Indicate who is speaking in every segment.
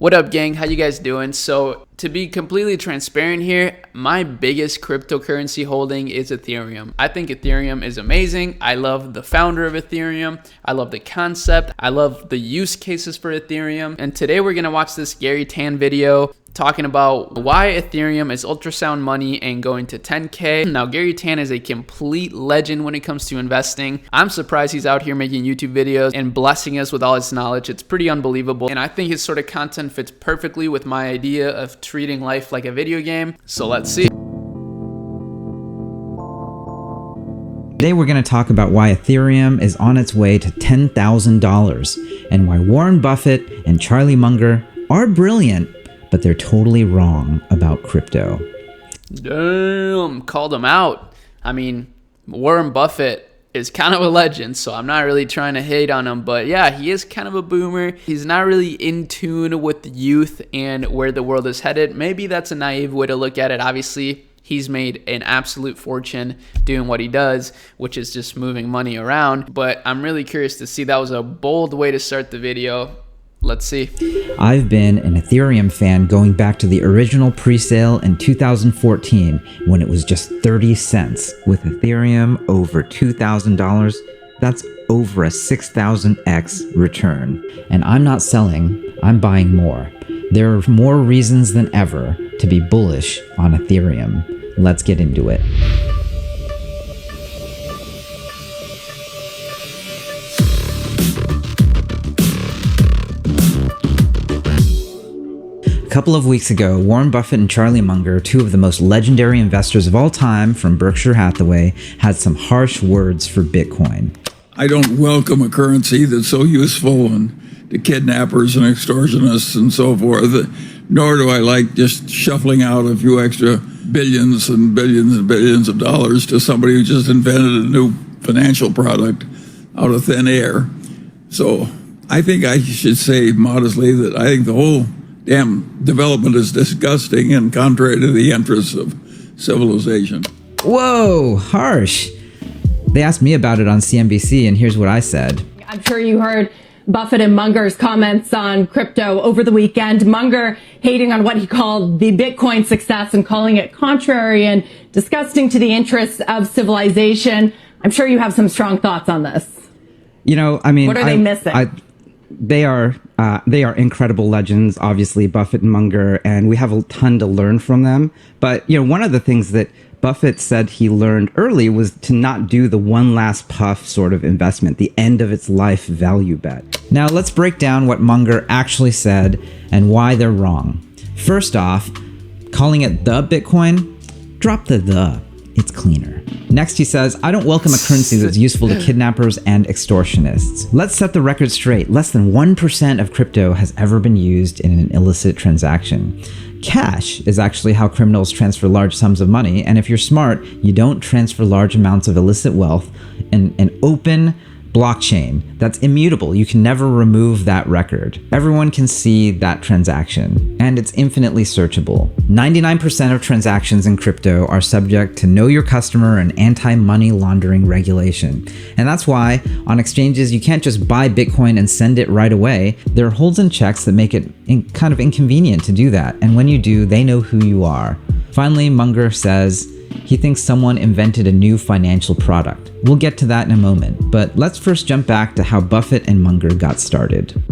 Speaker 1: What up, gang? How you guys doing? So to be completely transparent here, my biggest cryptocurrency holding is Ethereum. I think Ethereum is amazing. I love the founder of Ethereum. I love the concept. I love the use cases for Ethereum. And today we're gonna watch this Garry Tan video talking about why Ethereum is ultrasound money and going to 10K. Now, Garry Tan is a complete legend when it comes to investing. I'm surprised he's out here making YouTube videos and blessing us with all his knowledge. It's pretty unbelievable. And I think his sort of content fits perfectly with my idea of treating life like a video game. So let's see.
Speaker 2: Today we're going to talk about why Ethereum is on its way to $10,000 and why Warren Buffett and Charlie Munger are brilliant, but they're totally wrong about crypto.
Speaker 1: Damn, called him out. I mean, Warren Buffett is kind of a legend, so I'm not really trying to hate on him, but yeah, he is kind of a boomer. He's not really in tune with the youth and where the world is headed. Maybe that's a naive way to look at it. Obviously, he's made an absolute fortune doing what he does, which is just moving money around, but I'm really curious to see. That was a bold way to start the video. Let's see.
Speaker 2: I've been an Ethereum fan going back to the original pre-sale in 2014 when it was just 30 cents. With Ethereum over $2,000, that's over a 6,000x return. And I'm not selling, I'm buying more. There are more reasons than ever to be bullish on Ethereum. Let's get into it. A couple of weeks ago, Warren Buffett and Charlie Munger, two of the most legendary investors of all time from Berkshire Hathaway, had some harsh words for Bitcoin.
Speaker 3: I don't welcome a currency that's so useful to kidnappers and extortionists and so forth, nor do I like just shuffling out a few extra billions and billions and billions of dollars to somebody who just invented a new financial product out of thin air. So I think I should say modestly that I think the whole damn development is disgusting and contrary to the interests of civilization.
Speaker 2: Whoa, harsh. They asked me about it on CNBC, and here's what I said.
Speaker 4: I'm sure you heard Buffett and Munger's comments on crypto over the weekend. Munger hating on what he called the Bitcoin success and calling it contrary and disgusting to the interests of civilization. I'm sure you have some strong thoughts on this.
Speaker 2: You know, I mean,
Speaker 4: what are they missing?
Speaker 2: They are incredible legends, obviously, Buffett and Munger, and we have a ton to learn from them. But, you know, one of the things that Buffett said he learned early was to not do the one last puff sort of investment, the end of its life value bet. Now, let's break down what Munger actually said and why they're wrong. First off, calling it the Bitcoin, drop the. It's cleaner. Next, he says, I don't welcome a currency that's useful to kidnappers and extortionists. Let's set the record straight. Less than 1% of crypto has ever been used in an illicit transaction. Cash is actually how criminals transfer large sums of money, and if you're smart, you don't transfer large amounts of illicit wealth in an open blockchain that's immutable. You can never remove that record. Everyone can see that transaction, and it's infinitely searchable. 99% of transactions in crypto are subject to know your customer and anti-money laundering regulation. And that's why on exchanges, you can't just buy Bitcoin and send it right away. There are holds and checks that make it kind of inconvenient to do that. And when you do, they know who you are. Finally, Munger says he thinks someone invented a new financial product. We'll get to that in a moment, but let's first jump back to how Buffett and Munger got started.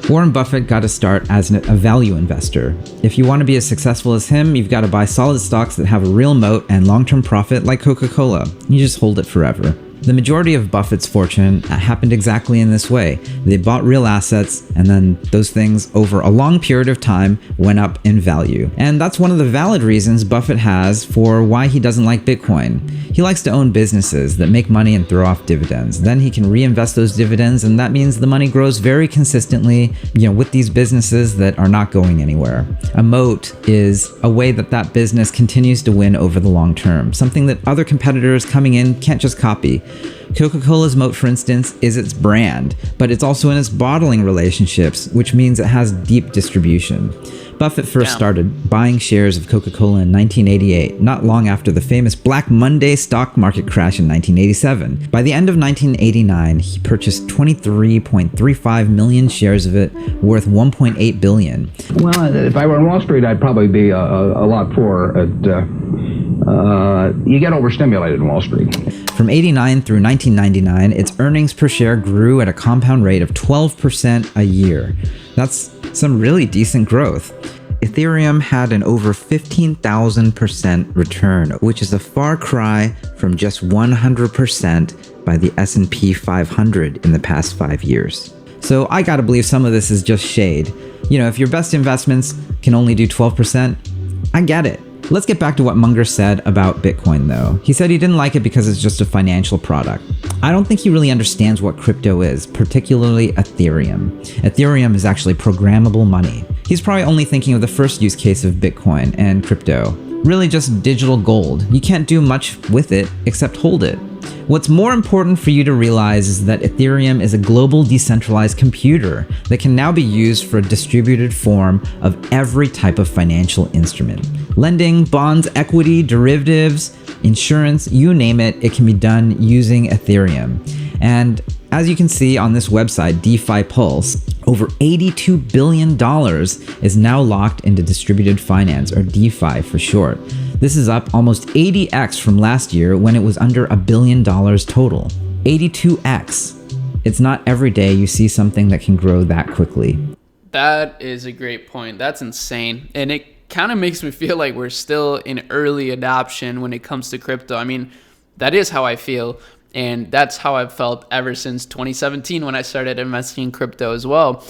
Speaker 2: Warren Buffett got to start as a value investor. If you want to be as successful as him, you've got to buy solid stocks that have a real moat and long-term profit like Coca-Cola. You just hold it forever. The majority of Buffett's fortune happened exactly in this way. They bought real assets, and then those things over a long period of time went up in value. And that's one of the valid reasons Buffett has for why he doesn't like Bitcoin. He likes to own businesses that make money and throw off dividends. Then he can reinvest those dividends, and that means the money grows very consistently, with these businesses that are not going anywhere. A moat is a way that business continues to win over the long term, something that other competitors coming in can't just copy. Coca-Cola's moat, for instance, is its brand, but it's also in its bottling relationships, which means it has deep distribution. Buffett first started buying shares of Coca-Cola in 1988, not long after the famous Black Monday stock market crash in 1987. By the end of 1989, he purchased 23.35 million shares of it, worth $1.8 billion.
Speaker 5: Well, if I were on Wall Street, I'd probably be a lot poorer. You get overstimulated in Wall Street.
Speaker 2: From 89 through 1999, its earnings per share grew at a compound rate of 12% a year. That's some really decent growth. Ethereum had an over 15,000% return, which is a far cry from just 100% by the S&P 500 in the past 5 years. So I gotta believe some of this is just shade. You know, if your best investments can only do 12%, I get it. Let's get back to what Munger said about Bitcoin, though. He said he didn't like it because it's just a financial product. I don't think he really understands what crypto is, particularly Ethereum. Ethereum is actually programmable money. He's probably only thinking of the first use case of Bitcoin and crypto. Really just digital gold. You can't do much with it except hold it. What's more important for you to realize is that Ethereum is a global decentralized computer that can now be used for a distributed form of every type of financial instrument. Lending, bonds, equity, derivatives, insurance, you name it, it can be done using Ethereum. And as you can see on this website, DeFi Pulse, over $82 billion is now locked into distributed finance, or DeFi for short. This is up almost 80x from last year when it was under $1 billion total. 82x. It's not every day you see something that can grow that quickly.
Speaker 1: That is a great point. That's insane. And it kind of makes me feel like we're still in early adoption when it comes to crypto. I mean, that is how I feel. And that's how I've felt ever since 2017 when I started investing in crypto as well.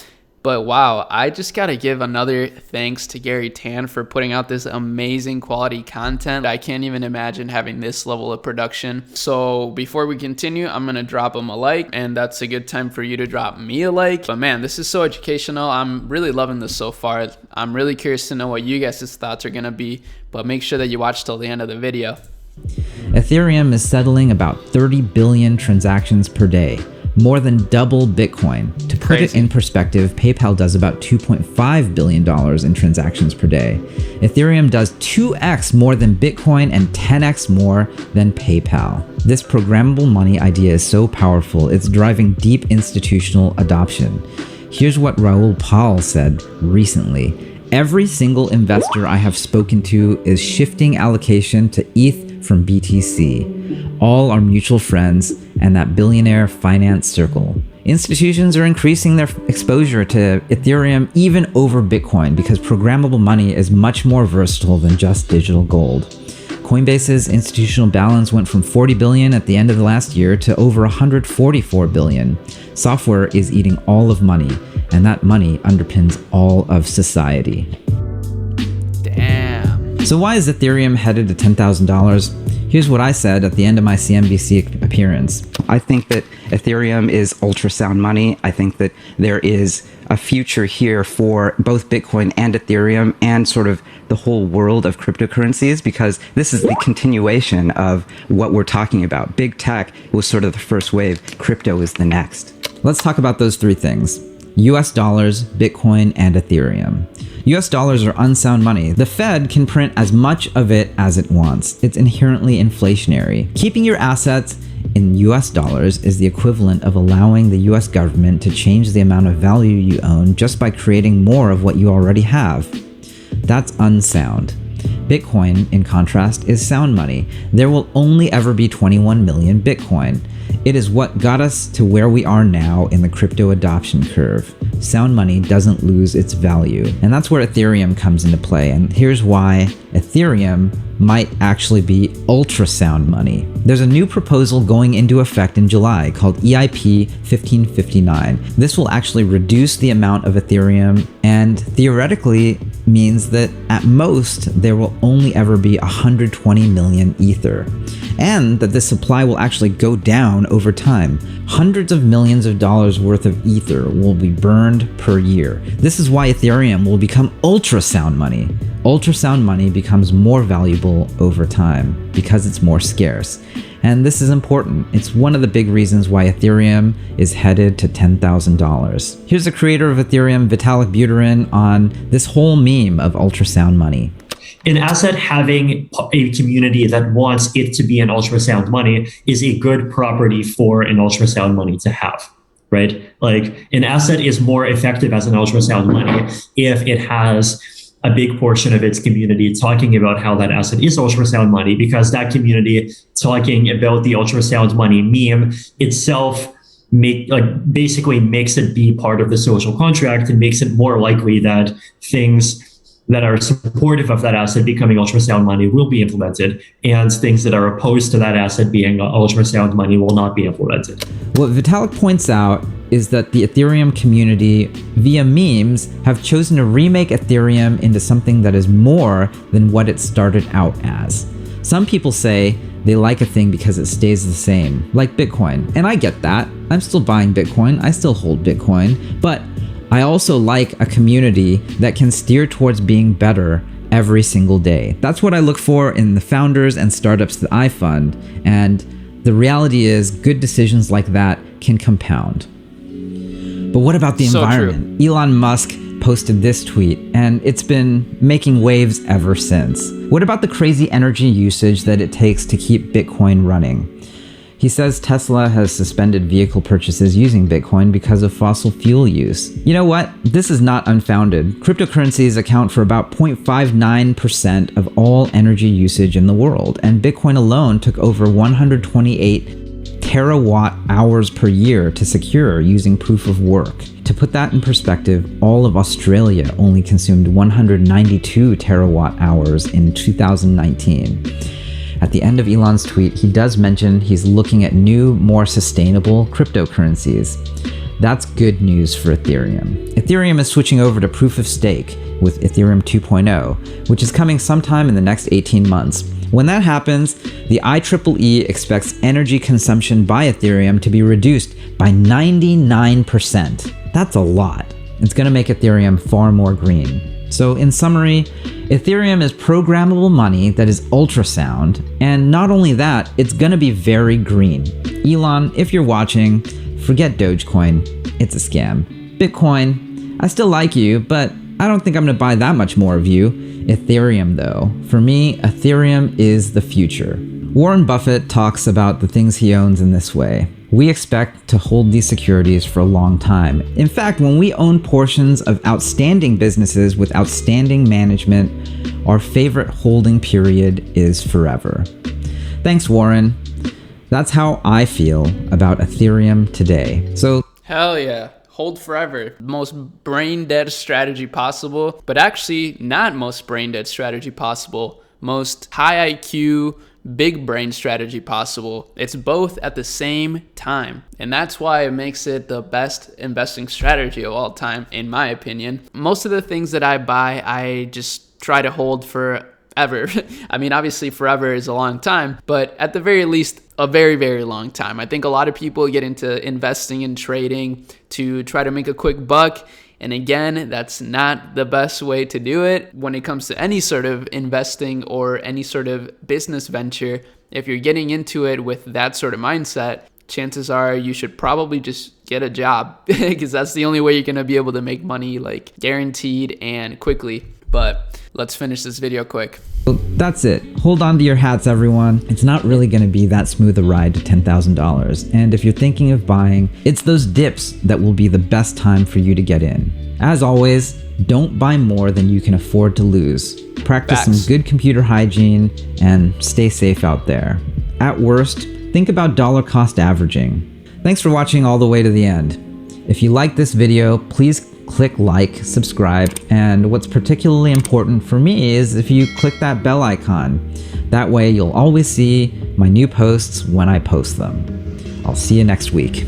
Speaker 1: But wow, I just got to give another thanks to Garry Tan for putting out this amazing quality content. I can't even imagine having this level of production. So before we continue, I'm going to drop him a like, and that's a good time for you to drop me a like. But man, this is so educational. I'm really loving this so far. I'm really curious to know what you guys' thoughts are going to be, but make sure that you watch till the end of the video.
Speaker 2: Ethereum is settling about 30 billion transactions per day, more than double Bitcoin. To put it in perspective, PayPal does about $2.5 billion in transactions per day. Ethereum does 2x more than Bitcoin and 10x more than PayPal. This programmable money idea is so powerful, it's driving deep institutional adoption. Here's what Raoul Pal said recently. Every single investor I have spoken to is shifting allocation to ETH from BTC. All are mutual friends and that billionaire finance circle. Institutions are increasing their exposure to Ethereum even over Bitcoin because programmable money is much more versatile than just digital gold. Coinbase's institutional balance went from 40 billion at the end of the last year to over 144 billion. Software is eating all of money, and that money underpins all of society.
Speaker 1: Damn.
Speaker 2: So why is Ethereum headed to $10,000? Here's what I said at the end of my CNBC appearance.
Speaker 6: I think that Ethereum is ultrasound money. I think that there is a future here for both Bitcoin and Ethereum and sort of the whole world of cryptocurrencies, because this is the continuation of what we're talking about. Big tech was sort of the first wave. Crypto is the next.
Speaker 2: Let's talk about those three things: US dollars, Bitcoin, and Ethereum. US dollars are unsound money. The Fed can print as much of it as it wants. It's inherently inflationary. Keeping your assets in US dollars is the equivalent of allowing the US government to change the amount of value you own just by creating more of what you already have. That's unsound. Bitcoin, in contrast, is sound money. There will only ever be 21 million Bitcoin. It is what got us to where we are now in the crypto adoption curve. Sound money doesn't lose its value. And that's where Ethereum comes into play. And here's why Ethereum might actually be ultrasound money. There's a new proposal going into effect in July called EIP 1559. This will actually reduce the amount of Ethereum and theoretically means that at most there will only ever be 120 million Ether. And that the supply will actually go down over time. Hundreds of millions of dollars worth of Ether will be burned per year. This is why Ethereum will become ultrasound money.
Speaker 7: ultrasound money becomes more valuable over time because it's more scarce. And this is important. It's one of the big reasons why Ethereum is headed to $10,000. Here's the creator of Ethereum, Vitalik Buterin, on this whole meme of ultrasound money.
Speaker 8: An asset having a community that wants it to be an ultrasound money is a good property for an ultrasound money to have, right? Like an asset is more effective as an ultrasound money if it has a big portion of its community talking about how that asset is ultrasound money, because that community talking about the ultrasound money meme itself basically makes it be part of the social contract and makes it more likely that things that are supportive of that asset becoming ultrasound money will be implemented, and things that are opposed to that asset being ultrasound money will not be implemented.
Speaker 7: What Vitalik points out is that the Ethereum community, via memes, have chosen to remake Ethereum into something that is more than what it started out as. Some people say they like a thing because it stays the same, like Bitcoin, and I get that. I'm still buying Bitcoin, I still hold Bitcoin, but I also like a community that can steer towards being better every single day. That's what I look for in the founders and startups that I fund, and the reality is good decisions like that can compound. But what about the environment? Elon Musk posted this tweet, and it's been making waves ever since. What about the crazy energy usage that it takes to keep Bitcoin running? He says Tesla has suspended vehicle purchases using Bitcoin because of fossil fuel use. You know what? This is not unfounded. Cryptocurrencies account for about 0.59% of all energy usage in the world, and Bitcoin alone took over 128 terawatt hours per year to secure using proof of work. To put that in perspective, all of Australia only consumed 192 terawatt hours in 2019. At the end of Elon's tweet, he does mention he's looking at new, more sustainable cryptocurrencies. That's good news for Ethereum. Ethereum is switching over to proof of stake with Ethereum 2.0, which is coming sometime in the next 18 months. When that happens, the IEEE expects energy consumption by Ethereum to be reduced by 99%. That's a lot. It's going to make Ethereum far more green. So in summary, Ethereum is programmable money that is ultrasound, and not only that, it's gonna be very green. Elon, if you're watching, forget Dogecoin, it's a scam. Bitcoin, I still like you, but I don't think I'm gonna buy that much more of you. Ethereum though, for me, Ethereum is the future. Warren Buffett talks about the things he owns in this way. We expect to hold these securities for a long time. In fact, when we own portions of outstanding businesses with outstanding management, our favorite holding period is forever. Thanks, Warren. That's how I feel about Ethereum today. So,
Speaker 1: hell yeah. Hold forever. Most brain dead strategy possible, but actually not most brain dead strategy possible. Most high IQ, big brain strategy possible. It's both at the same time. And that's why it makes it the best investing strategy of all time, in my opinion. Most of the things that I buy, I just try to hold forever. I mean, obviously forever is a long time, but at the very least, a very, very long time. I think a lot of people get into investing and trading to try to make a quick buck. And again, that's not the best way to do it when it comes to any sort of investing or any sort of business venture. If you're getting into it with that sort of mindset, chances are you should probably just get a job because that's the only way you're going to be able to make money, like guaranteed and quickly. But let's finish this video quick.
Speaker 7: Well, that's it. Hold on to your hats, everyone. It's not really going to be that smooth a ride to $10,000. And if you're thinking of buying, it's those dips that will be the best time for you to get in. As always, don't buy more than you can afford to lose. Practice some good computer hygiene and stay safe out there. At worst, think about dollar cost averaging. Thanks for watching all the way to the end. If you like this video, please click like, subscribe, and what's particularly important for me is if you click that bell icon. That way you'll always see my new posts when I post them. I'll see you next week.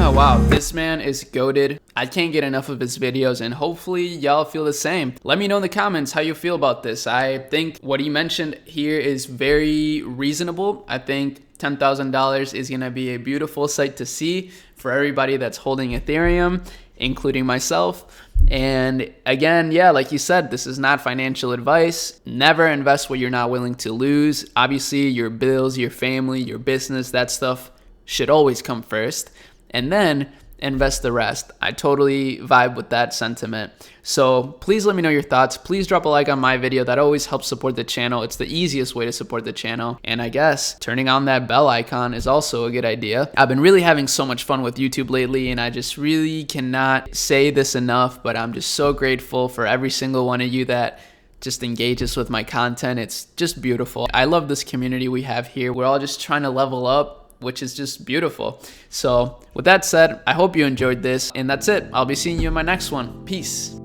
Speaker 1: Oh, wow, this man is goated. I can't get enough of his videos, and hopefully y'all feel the same. Let me know in the comments how you feel about this. I think what he mentioned here is very reasonable. I think $10,000 is going to be a beautiful sight to see for everybody that's holding Ethereum, including myself. And again, yeah, like you said, this is not financial advice. Never invest what you're not willing to lose. Obviously, your bills, your family, your business, that stuff should always come first. And then invest the rest. I totally vibe with that sentiment. So please let me know your thoughts. Please drop a like on my video. That always helps support the channel. It's the easiest way to support the channel. And I guess turning on that bell icon is also a good idea. I've been really having so much fun with YouTube lately, and I just really cannot say this enough, but I'm just so grateful for every single one of you that just engages with my content. It's just beautiful. I love this community we have here. We're all just trying to level up, which is just beautiful. So with that said, I hope you enjoyed this, and that's it. I'll be seeing you in my next one. Peace.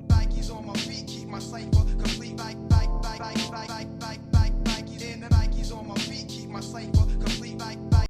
Speaker 9: Nike's on my feet, keep my cipher complete. Nike's on my feet, keep my cipher complete.